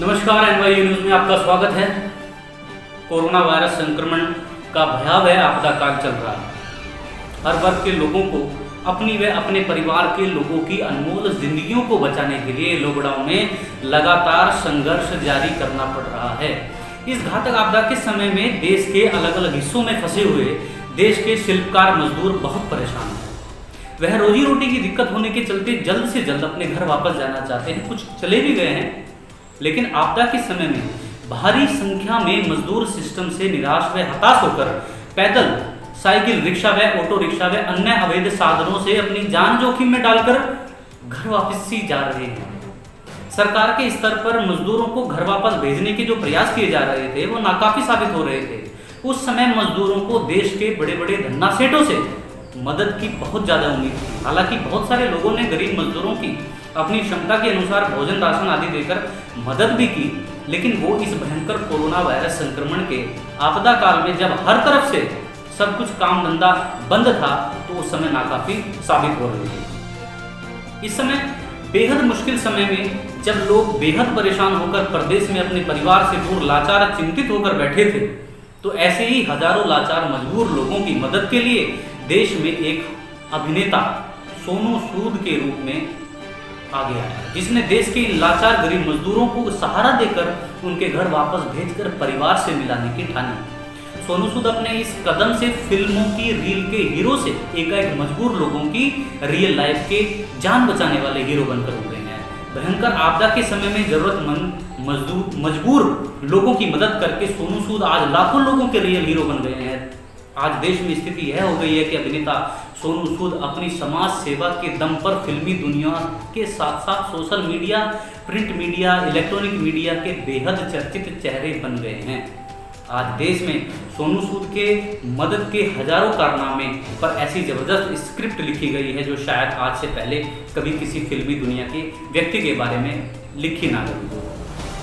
नमस्कार, NY news में आपका स्वागत है। कोरोना वायरस संक्रमण का भयावह आपदा काल चल रहा है। हर वर्ग के लोगों को अपनी व अपने परिवार के लोगों की अनमोल जिंदगियों को बचाने के लिए लॉकडाउन में लगातार संघर्ष जारी करना पड़ रहा है। इस घातक आपदा के समय में देश के अलग अलग हिस्सों में फंसे हुए देश के शिल्पकार मजदूर बहुत परेशान हैं। वह रोजी रोटी की दिक्कत होने के चलते जल्द से जल्द अपने घर वापस जाना चाहते हैं। कुछ चले भी गए हैं, लेकिन आपदा के समय में भारी संख्या में मजदूर सिस्टम से निराश व हताश होकर पैदल, साइकिल, रिक्शा व ऑटो रिक्शा व अन्य अवैध साधनों से अपनी जान जोखिम में डालकर घर वापस ही जा रहे हैं। सरकार के स्तर पर मजदूरों को घर वापस भेजने के जो प्रयास किए जा रहे थे वो नाकाफी साबित हो रहे थे। उस समय मजदूरों को देश के बड़े बड़े धन्ना सेठों से मदद की बहुत ज्यादा उम्मीद थी। हालांकि बहुत सारे लोगों ने गरीब मजदूरों की अपनी क्षमता के अनुसार भोजन, राशन आदि देकर मदद भी की, लेकिन वो इस भयंकर कोरोना वायरस संक्रमण के आपदा काल में जब हर तरफ से सब कुछ काम धंधा बंद था तो उस समय नाकाफी साबित हो रही थी। इस समय बेहद मुश्किल समय में जब लोग बेहद परेशान होकर प्रदेश में अपने परिवार से दूर लाचार चिंतित होकर बैठे थे, तो ऐसे ही हजारों लाचार मजबूर लोगों की मदद के लिए देश में एक अभिनेता सोनू सूद के रूप में आगे आया, जिसने देश के लाचार गरीब मजदूरों को सहारा देकर उनके घर वापस भेजकर परिवार से मिलाने की ठानी। सोनू सूद अपने इस कदम से फिल्मों की रील के हीरो से एकाएक मजबूर लोगों की रियल लाइफ के जान बचाने वाले हीरो बनकर उभरे हैं। भयंकर आपदा के समय में जरूरतमंद मजबूर लोगों की मदद करके सोनू सूद आज लाखों लोगों के रियल हीरो बन गए हैं। आज देश में स्थिति यह हो गई है कि अभिनेता सोनू सूद अपनी समाज सेवा के दम पर फिल्मी दुनिया के साथ साथ social media, print media, electronic media के बेहद चर्चित चेहरे बन गए हैं। आज देश में सोनू सूद के मदद के हजारों कारनामे पर ऐसी जबरदस्त स्क्रिप्ट लिखी गई है जो शायद आज से पहले कभी किसी फिल्मी दुनिया के व्यक्ति के बारे में लिखी ना गई हो।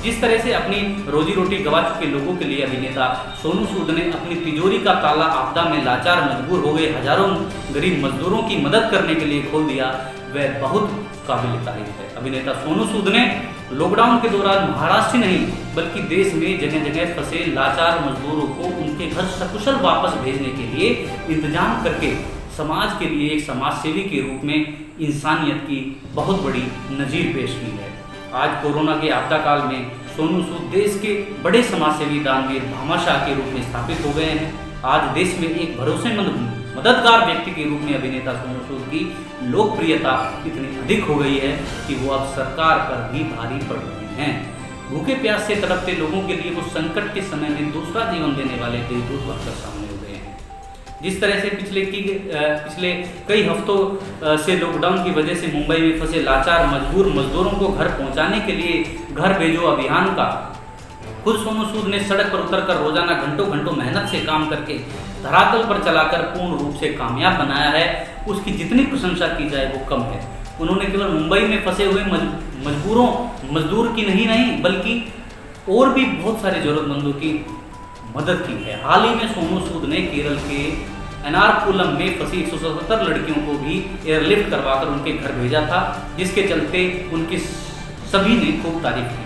जिस तरह से अपनी रोजी रोटी गंवा चुके लोगों के लिए अभिनेता सोनू सूद ने अपनी तिजोरी का ताला आपदा में लाचार मजबूर हो गए हजारों गरीब मजदूरों की मदद करने के लिए खोल दिया, वह बहुत काबिल तारीफ है। अभिनेता सोनू सूद ने लॉकडाउन के दौरान महाराष्ट्र नहीं बल्कि देश में जगह जगह फंसे लाचार मजदूरों को उनके घर सकुशल वापस भेजने के लिए इंतजाम करके समाज के लिए एक समाज सेवी के रूप में इंसानियत की बहुत बड़ी नजीर पेश की है। आज कोरोना के आपदा काल में सोनू सूद देश के बड़े समाजसेवी दानवीर भामाशाह के रूप में स्थापित हो गए हैं। आज देश में एक भरोसेमंद मददगार व्यक्ति के रूप में अभिनेता सोनू सूद की लोकप्रियता इतनी अधिक हो गई है कि वो अब सरकार पर भी भारी पड़ रहे हैं। भूखे प्यास से तड़पते लोगों के लिए वो संकट के समय में दूसरा जीवन देने वाले देवदूत बनकर सामने हो गए हैं। जिस तरह से पिछले कई हफ्तों से लॉकडाउन की वजह से मुंबई में फंसे लाचार मजबूर मजदूरों को घर पहुंचाने के लिए घर भेजो अभियान का खुद सोनू सूद ने सड़क पर उतरकर रोजाना घंटों घंटों मेहनत से काम करके धरातल पर चलाकर पूर्ण रूप से कामयाब बनाया है, उसकी जितनी प्रशंसा की जाए वो कम है। उन्होंने केवल मुंबई में फंसे हुए मजदूर की नहीं बल्कि और भी बहुत सारे जरूरतमंदों की मदद की है। हाल ही में सोनू सूद ने केरल के एर्नाकुलम में फंसी 177 लड़कियों को भी एयरलिफ्ट करवाकर उनके घर भेजा था, जिसके चलते उनकी सभी ने खूब तारीफ की थी।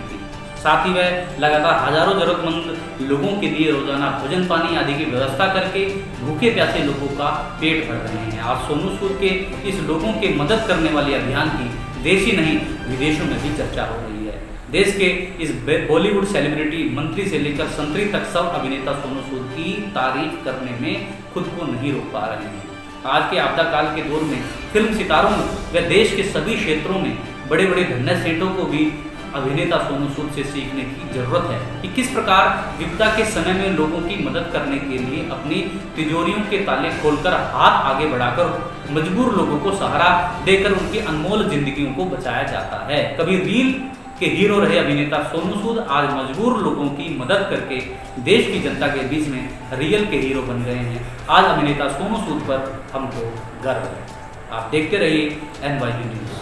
साथ ही वह लगातार हजारों जरूरतमंद लोगों के लिए रोजाना भोजन पानी आदि की व्यवस्था करके भूखे प्यासे लोगों का पेट भर रहे हैं। आज सोनू सूद के इस लोगों के मदद करने वाले अभियान की देश ही नहीं विदेशों में भी चर्चा हो रही है। देश के इस बॉलीवुड सेलिब्रिटी, मंत्री से लेकर संतरी तक सब अभिनेता सोनू सूद की तारीफ करने में खुद को नहीं रोक पा रहे हैं। आज के आपदा काल के दौर में फिल्म सितारों व देश के सभी क्षेत्रों में बड़े बड़े धन्य सेठों को भी अभिनेता सोनू सूद से सीखने की जरूरत है कि किस प्रकार विपदा के समय में लोगों की मदद करने के लिए अपनी तिजोरियों के ताले खोलकर हाथ आगे बढ़ाकर मजबूर लोगों को सहारा देकर उनकी अनमोल जिंदगियों को बचाया जाता है। कभी रील के हीरो रहे अभिनेता सोनू सूद आज मजबूर लोगों की मदद करके देश की जनता के बीच में रियल के हीरो बन गए हैं। आज अभिनेता सोनू सूद पर हमको गर्व है। आप देखते रहिए एनवाई न्यूज।